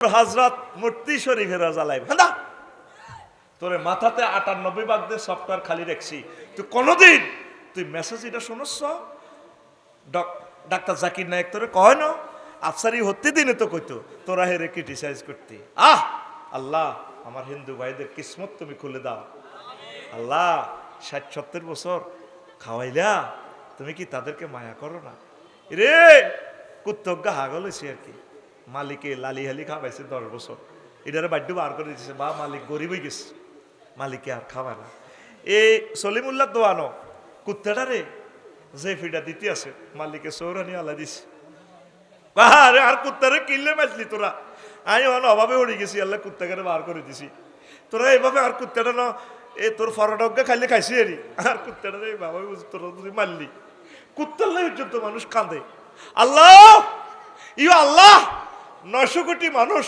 হযরত মূর্তি শরীফের জ্বালাই ভান্দা তোরে মাথাতে ৯৮ ভাগ দিয়ে সফটওয়্যার খালি রাখছি, তুই কোনোদিন তুই মেসেজ এটা শুনছ? ডাক্তার জাকির নায়েক তোরে কয় না আফসারি হতে দিনে তো কইতো তোরা হেরে ক্রিটিসাইজ করতি। আল্লাহ আমার হিন্দু ভাইদের কিসমত তুমি খুলে দাও আল্লাহ। ৬০-৭০ বছর খাওয়াইলা, তুমি কি তাদেরকে মায়া করো না রে? কুত্তজ্ঞা হাগল হয়েছে আর কি, মালিকে লালি হালি খাওয়াইছে ১০ বছর, এটারে বাধ্য বার করে দিচ্ছে, বা মালিক গরিব হয়ে গেছে, মালিকে আর খাওয়া না। এই সলিমুল্লাহ দোয়ানো কুত্তাটারে যে ফিডা দিতে আছে মালিকে সৌরানি আলা দিছে, আরে আর কুত্তারে কিনলে মারলি তোরা, আমি অভাবে উড়ে গেছি, আল্লাহ কুত্তাকে বার করে দিছি, তোরা এইভাবে আর কুত্তাটা না এ তোর ফরাডজ্ঞা খাইলে খাইছি এরি, আর কুত্তাটা বাবা তোরা তুই মারলি, কুত্তার পর্যন্ত মানুষ কাঁদে। আল্লাহ ইউ আল্লাহ ৯০০ কোটি মানুষ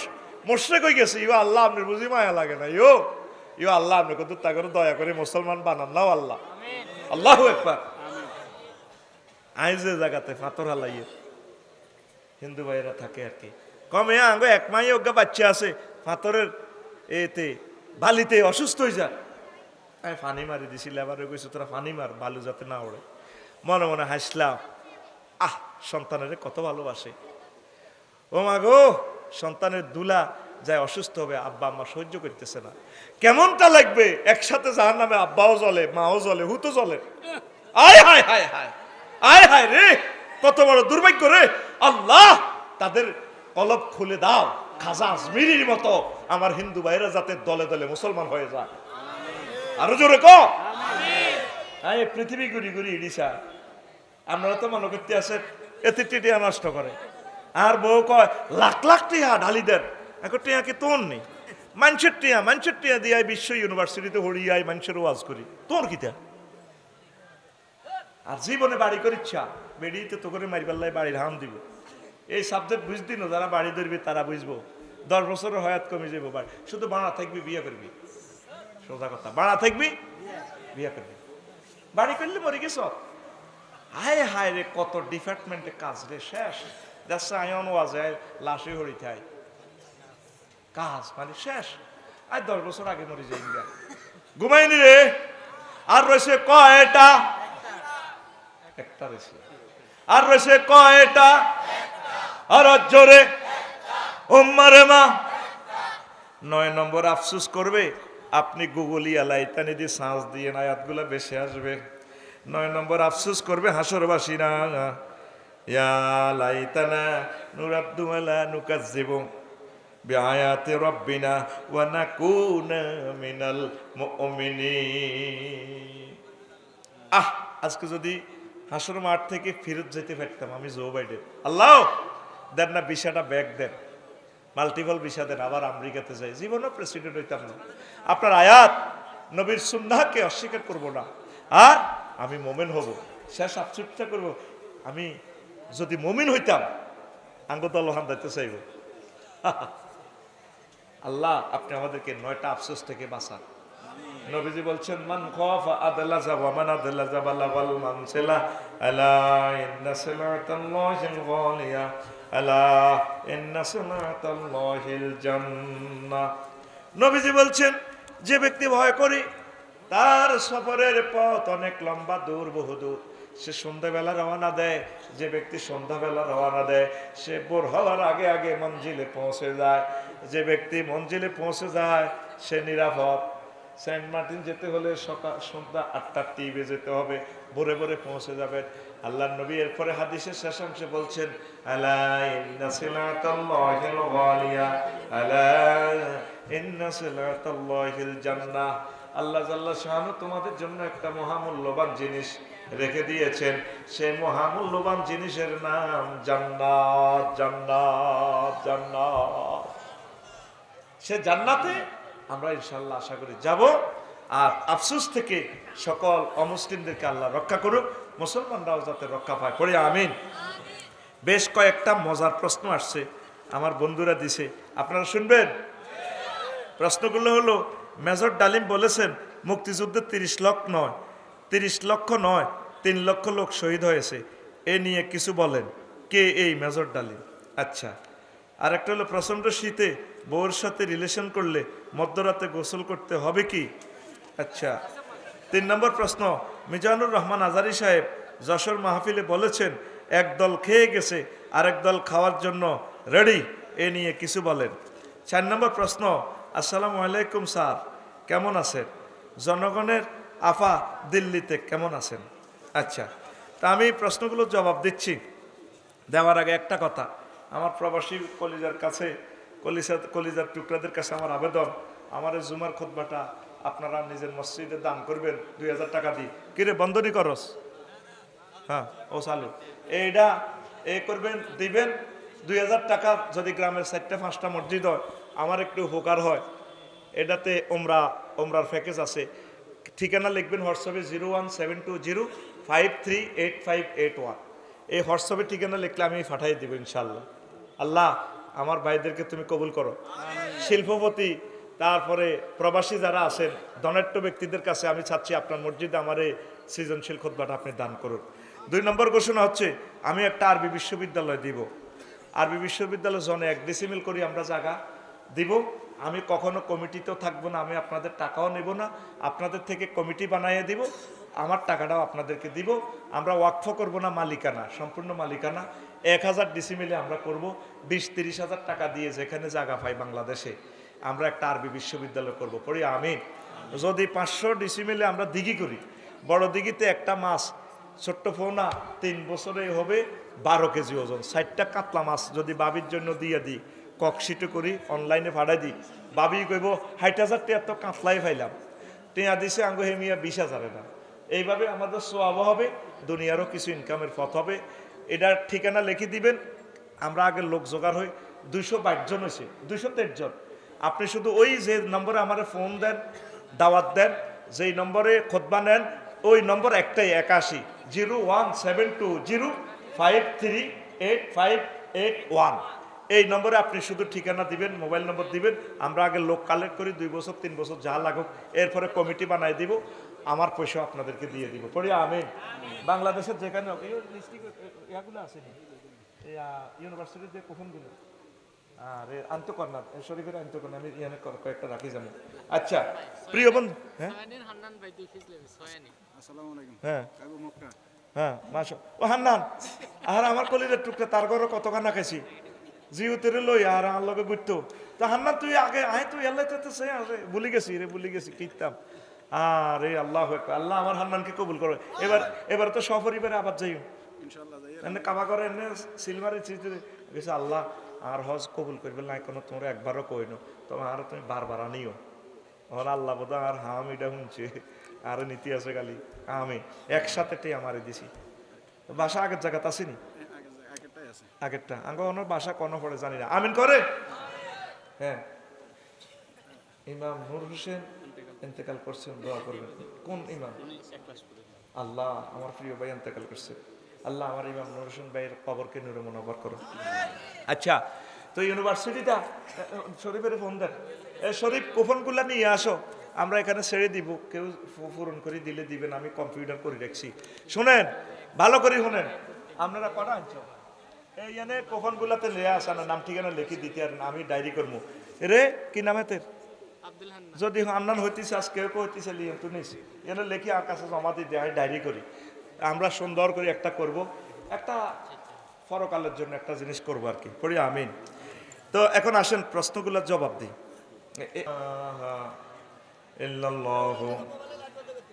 মুশরিক হয়ে গেছে, ইউ আল্লাহ আপনার বুঝি মায়া লাগে না, ইউ আল্লাহ আপনি কত তা করে দয়া করে মুসলমান বানান নাও আল্লাহ। আল্লাহু আকবার। আই যে জায়গাতে ফাতর হালাইয়ে হিন্দু ভাইয়েরা থাকে আর কি, কমে আঙ্গ এক মাই অজ্ঞা বাচ্চা আছে ফাতরের এতে বালিতে অসুস্থ হয়ে যায়, আমি ফানি মারি দিছি, লেবারে কইছে তোরা ফানি মার বালু যাতে না ওড়ে। মনে মনে হাসলাম, সন্তানের কত ভালোবাসে। ও মা গো, সন্তানের দুলা যায় অসুস্থ হবে, আব্বা আম্মা সহ্য করতেছে না, কেমনটা লাগবে একসাথে জাহান্নামে আব্বাও জ্বলে মাও জ্বলে হুতো জ্বলে। আয় হায় হায় হায়, আয় হায় রে, কত বড় দুর্ভাগ্য রে। আল্লাহ তাদের কলব খুলে দাও, খাজা আজমিরির মতো আমার হিন্দু ভাইরা যাতে দলে দলে মুসলমান হয়ে যায়। আরো জোরে ক আমিন। পৃথিবী ঘুরি ঘুরি ইডিসা, আপনারা তো মনে করতে আছে এতে টিয়া নষ্ট করে, আর বউ কয় লাখ লাখ টিয়া ঢালি দেন, এখন টিয়া কি তোর নেই, মানুষের টিয়া দিয়ে বিশ্ব ইউনিভার্সিটিতে হরিয়াই মানুষের ওয়াজ করি, তোর কিতা? আর জীবনে বাড়ি করে ইচ্ছা বেরিয়েতে তো করে মারিপাল্লাই বাড়ির হাম দিব, এই সাবজেক্ট বুঝতি না, যারা বাড়ি ধরবি তারা বুঝবো, 10 বছরের হয়াত কমে যাবো, বাড়ি শুধু বাড়া থাকবি বিয়ে করবি, সোজা কথা, বাড়া থাকবি বিয়ে করবি, বাড়ি করলে মরে গেছ। হায় হায় রে, কত ডিপার্টমেন্টে কাজ রে, শেষ দেখছে আয়ন ওয়াজে লাশে হরিতে আয় কাজ মানে শেষ, আর 10 বছর আগে মরে যাই ঘুমাইনি রে। আর রয়েছে কয়টা, একটা রয়েছে, আর রয়েছে কয়টা, আর জোরে ওম্মারে মা। 9 নম্বর আফসোস করবে, আপনি গুগলি আলাইতানি দিয়ে সার্চ দিয়ে আয়াতগুলো বেশি আসবে। 9 নম্বর আফসোস করবে হাসরবাসীরা, ইয়া লাইতানা নুরাদ্দু আলা নুকাজ্জিবু বিআয়াতি রাব্বিনা ওয়া নাকুনা মিনাল মুমিনিন। আজকে যদি হাসর মাঠ থেকে ফেরত যেতে পারতাম আমি জো বাইডেন, আল্লাহ দেন না ভিসাটা ব্যাক দেন, মাল্টিপল ভিসা দেন, আবার আমেরিকাতে যাই, জীবনও প্রেসিডেন্ট হইতাম না। আপনার আয়াত নবীর সুন্নাহকে অস্বীকার করব না, আর আমি মোমেন হব, শেষ আফসোসটা করব, আমি যদি মোমিন হইতাম আঙ্গদল হান দাইতে চাইব। আল্লাহ আপনি আমাদেরকে 9টা আফসোস থেকে বাঁচান। নবীজি বলছেন মান খাফা আদলাজা ওয়া মান আদলাজা বালাগাল মানসিলা আলা ইন্না সিলাতাল্লাহিল গালিয়া আলা ইন্না সিলাতাল্লাহিল জান্নাহ। নবীজি বলছেন যে ব্যক্তি ভয় করে তার সফরের পথ অনেক লম্বা, দূর, বহুদূর, সে সন্ধ্যাবেলা রওনা দেয়, যে ব্যক্তি সন্ধ্যাবেলা রওনা দেয় সে ভোর হওয়ার আগে আগে মঞ্জিলে পৌঁছে যায়, যে ব্যক্তি মঞ্জিলে পৌঁছে যায় সে নিরাপদ। সেন্ট মার্টিন যেতে হলে সকাল সন্ধ্যা 8টার টিভে যেতে হবে, ভোরে ভোরে পৌঁছে যাবেন। আল্লাহ নবী এরপরে হাদিসের শেষাংশে বলছেন আলা ইন্না সিলাতাল্লাহিল গালিয়া আলা ইন্না সিলাতাল্লাহিল জান্নাহ। আল্লাহ জাল্লা শানু তোমাদের জন্য একটা মহামূল্যবান জিনিস রেখে দিয়েছেন, সেই মহামূল্যবান জিনিসের নাম জান্নাত। জান্নাত জান্নাত, সে জান্নাতে আমরা ইনশাআল্লাহ আশা করি যাব। আর আফসোস থেকে সকল অমুসলিমদেরকে আল্লাহ রক্ষা করুক, মুসলমানরাও যাতে রক্ষা পায়, পড়ি আমিন। বেশ কয়েকটা মজার প্রশ্ন আসছে, আমার বন্ধুরা দিছে, আপনারা শুনবেন। প্রশ্নগুলো হলো, মেজর ডালিম বলেছেন মুক্তিযুদ্ধে 30 লক্ষ নয় 3 লক্ষ লোক শহীদ হয়েছে, এ নিয়ে কিছু বলেন। কে এই মেজর ডালিম? আচ্ছা, আর একটা হলো প্রচণ্ড শীতে বউর সাথে রিলেশন করলে মধ্যরাতে গোসল করতে হবে কি? আচ্ছা, 3 নম্বর প্রশ্ন, মিজানুর রহমান আজারি সাহেব যশোর মাহফিলে বলেছেন এক দল খেয়ে গেছে আরেক দল খাওয়ার জন্য রেডি, এ নিয়ে কিছু বলেন। 4 নম্বর প্রশ্ন, আসসালামু আলাইকুম স্যার, কেমন আছেন? জনগণের আফা দিল্লিতে কেমন আছেন? আচ্ছা, তা আমি প্রশ্নগুলোর জবাব দিচ্ছি। দেওয়ার আগে একটা কথা, আমার প্রবাসী কলিজার কাছে, কলিজার টুকরাদের কাছে আমার আবেদন, আমার এই জুমার খুতবাটা আপনারা নিজের মসজিদে দান করবেন 2000 টাকা দিয়ে। কিরে বন্ধনী করস? হ্যাঁ, ও চালু এইটা করবেন, দিবেন 2000 টাকা। যদি গ্রামের 4-5টা মসজিদ হয় আমার একটু উপকার হয়। এটাতে ওমরার প্যাকেজ আছে। ঠিকানা লিখবেন হোয়াটসঅ্যাপে 01720538581। এই হোয়াটসঅ্যাপে ঠিকানা লিখলে আমি পাঠাই দিব ইনশাল্লাহ। আল্লাহ আমার ভাইদেরকে তুমি কবুল করো। শিল্পপতি, তারপরে প্রবাসী যারা আছেন, ধনাঢ্য ব্যক্তিদের কাছে আমি চাচ্ছি আপনার মসজিদে আমার এই সৃজনশীল খুতবাটা আপনি দান করুন। 2 নম্বর ঘোষণা হচ্ছে, আমি একটা আরবি বিশ্ববিদ্যালয় দিব। আরবি বিশ্ববিদ্যালয় জনে 1 ডিসিমিল করি আমরা জায়গা দিব। আমি কখনো কমিটিতেও থাকবো না, আমি আপনাদের টাকাও নেব না, আপনাদের থেকে কমিটি বানিয়ে দিব, আমার টাকাটাও আপনাদেরকে দিব। আমরা ওয়াকফ করব না, মালিকানা, সম্পূর্ণ মালিকানা। 1000 ডিসিমিলে আমরা করব। 20-30 হাজার টাকা দিয়ে যেখানে জায়গা পাই বাংলাদেশে আমরা একটা আরবি বিশ্ববিদ্যালয় করব। পড়ি আমিন। যদি 500 ডিসিমিলে আমরা দিঘি করি, বড় দিঘিতে একটা মাছ ছোট্ট ফোনা 3 বছরে হবে 12 কেজি ওজন। 60টা কাতলা মাছ যদি বাবির জন্য দিয়ে দিই, ককশিটে করি, অনলাইনে ভাড়াই দিই, বাবি কইব 60,000 টাকা তো কাতলাই পাইলাম, টেয়া দিছে আঙ্গো হেমিয়া 20,000 না। এইভাবে আমাদের সোয়াব হবে, দুনিয়ারও কিছু ইনকামের পথ হবে। এটার ঠিকানা লিখে দিবেন। আমরা আগে লোক জোগাড় হই, 222 জন হয়েছে, 223 জন। আপনি শুধু ওই যে নম্বরে আমার ফোন দেন, দাওয়াত দেন, যেই নম্বরে খুতবা নেন, ওই নম্বর একটাই, 81-01725388581। এই নম্বরে আপনি শুধু ঠিকানা দিবেন, মোবাইল নম্বর দিবেন। আমরা আগে লোক কালেক্ট করি, 2 বছর 3 বছর যা লাগুক, এরপরে কমিটি বানাই দিব, আমার পয়সা আপনাদেরকে দিয়ে দিব। পড়ি আমিন। বাংলাদেশের যেখানে ইয়াগুলো আছে ইউনিভার্সিটিতে কুফনগুলো আরে আন্তকর্নার শরীফের আন্তকর্নার, আমি ইয়ানে কয়েকটা রাখি যাবো। আচ্ছা প্রিয় বন্ধু, হ্যাঁ হ্যাঁ হ্যাঁ মাসা ও হান্নান, আর আমার কলিদের টুকরা তার ঘরে কতখানা খাইছি জিউতেরে লই আর আমার লগে ঘুরতো। তা হান্নান তুই আগে আয়, তুই এল্লাই তো সে আসে ভুলি গেছি কিতাম। আরে আল্লাহ আল্লাহ আমার হান্নানকে কবুল করো। এবার তো সপরিবারে আবার যাই এনে কাবা করে, এনে সিলভারে গেছে। আল্লাহ আর হজ কবুল করবে না কোনো, তোমরা একবারও কই নো, তোমার আর তুমি বারবার আনিও। আল্লাহ বোধ আর হাম এটা শুনছে, আর নীতি আছে খালি আমি একসাথে আমারে দিছি। বাসা আগের জায়গাতে আসেনি, আগেরটা আঙ্গ ওনার বাসা কোনো পড়ে জানি না। আমিন করে। হ্যাঁ, ইমাম নূর হোসেন ইন্তেকাল করছেন, দোয়া করবেন। কোন ইমাম? আল্লাহ আমার প্রিয় ভাই ইন্তেকাল করছে, আল্লাহ আমার ইমাম নূর হোসেন ভাইয়ের কবরকে নূরে মুনাব্বর করো। আচ্ছা, তো ইউনিভার্সিটিটা শরীফের ফোন দেন, শরীফ কুপনগুলা নিয়ে আসো, আমরা এখানে ছেড়ে দিব, কেউ পূরণ করে দিলে দিবেন, আমি কম্পিউটার করে রাখছি। শুনেন ভালো করে শুনেন, আপনারা কটা আনছো এই এনে কুপনগুলাতে লিয়ে আসা না, নাম ঠিকানা লিখে দিতে, আর আমি ডায়েরি করবো। রে কি নামে তের? যদি আন্নান হইতেছে আজ কেউ হইতেছে লিয়ে তো নিস, এনে লিখি আর কাছে জমা দিতে, আমি ডায়েরি করি। আমরা সুন্দর করে একটা করব, একটা পরকালের জন্য একটা জিনিস করবো আর কি। পড়ি আমিন। তো এখন আসেন প্রশ্নগুলোর জবাব দিই। ইল্লাল্লাহু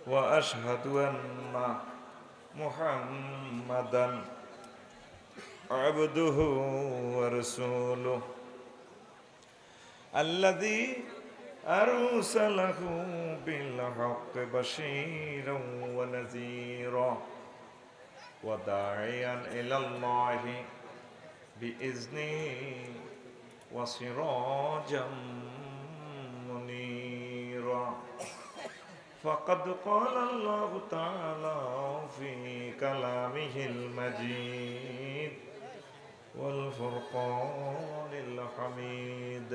ওয়া আশহাদু আন্না মুহাম্মাদান আবদুহু ওয়া রাসূলুহু আল্লাযী আরসালাহু বিল হাক্কি বাশীরান ওয়া নাযীরা ওয়া দাঈয়ান ইলাল্লাহি বিইজনিহি ওয়া সিরাজাম মুনীরা। ফাকাদ ক্বালা আল্লাহু তাআলা ফি কালামিহিল মাজিদ ওয়াল ফুরকানিল হামিদ।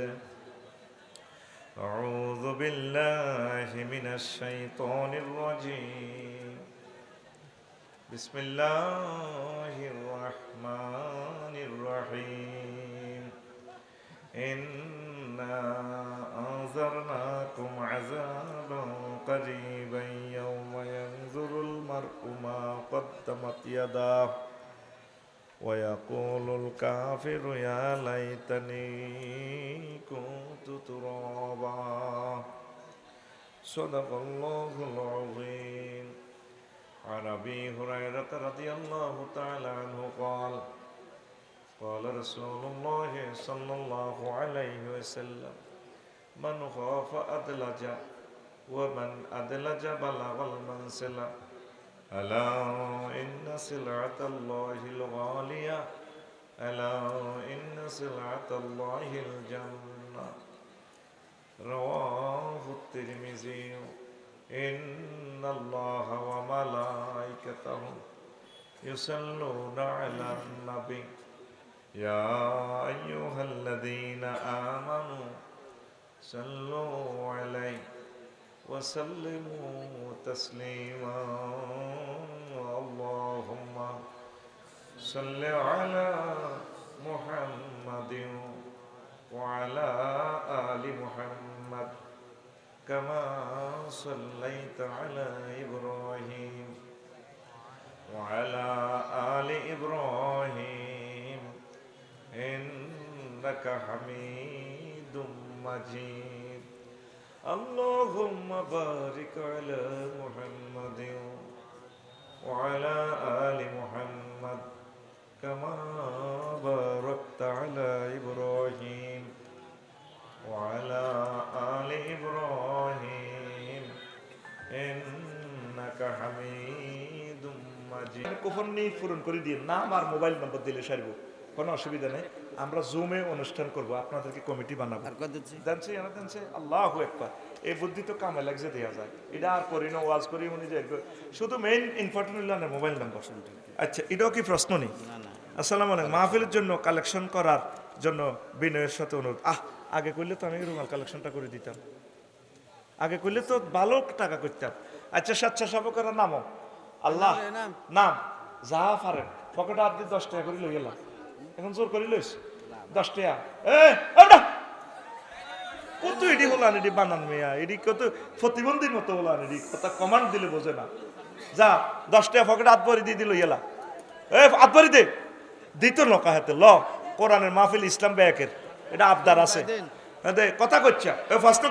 আউযু বিল্লাহি মিনাশ শাইতানির রাজীম। বিসমিল্লাহির রহমানির রহিম। إنا أنذرناكم عذابا قريبا يوم ينظر المرء ما قدمت يداه ويقول الكافر يا ليتني كنت ترابا صدق الله العظيم. عن أبي هريرة رضي الله تعالى عنه قال قال رسول الله صلى الله عليه وسلم من خاف أدلج ومن أدلج بلغ المنزل ألا إن سلعة الله الغالية ألا إن سلعة الله الجنة رواه الترمذي. إن الله وملائكته يصلون على النبي يا أيها الذين آمنوا صلوا عليه وسلموا تسليما. اللهم صل على محمد وعلى آل محمد كما صليت على إبراهيم وعلى آل إبراهيم إنك حميد مجيد. اللهم بارك على محمد وعلى آل محمد كما باركت على إبراهيم وعلى آل إبراهيم إنك حميد مجيد. কুপন নিয়ে পূরণ করে দিন, নাম আর মোবাইল নম্বর দিলে সারব, কোনো অসুবিধা নেই। আমরা জুমে অনুষ্ঠান করব, আপনাদেরকে কমিটি বানাবো। জানছি এরা জানছে আল্লাহু আকবার। এই বুদ্ধি তো কামে লাগছে দেয়া যায়, এটা আর করি না, ওয়াজ করি উনি যে শুধু মেইন ইম্পর্টেন্ট হলো না মোবাইল নাম্বার। আচ্ছা, এটাও কি প্রশ্ন নেই? আসসালামু আলাইকুম। মাহফিলের জন্য কালেকশন করার জন্য বিনয়ের সাথে অনুরোধ। আগে করলে তো আমি রুমাল কালেকশনটা করে দিতাম, আগে করলে তো ভালো টাকা করতাম। আচ্ছা, স্বেচ্ছাসেবকেরা নামো, আল্লাহ নাম যা পারেন পকেটে হাত দিয়ে 10 টাকা করে লই গেলাম। এখন জোর করে লইস 10 টাকা। কত এডি হলান, এডি বানান মেয়া, এডি কত প্রতিবন্ধীর মতো হলান, এডি কথা কমান্ড দিলে বোঝে না। যা 10 টাকা পকেটে হাত ভরি দিয়ে দিল গেলা। হাত ভরি দে দিত নকা হাতে ল। কোরআনের মাহফিল ইসলাম ব্যাকের এটা আবদার আছে, কথা করছে ফার্স্ট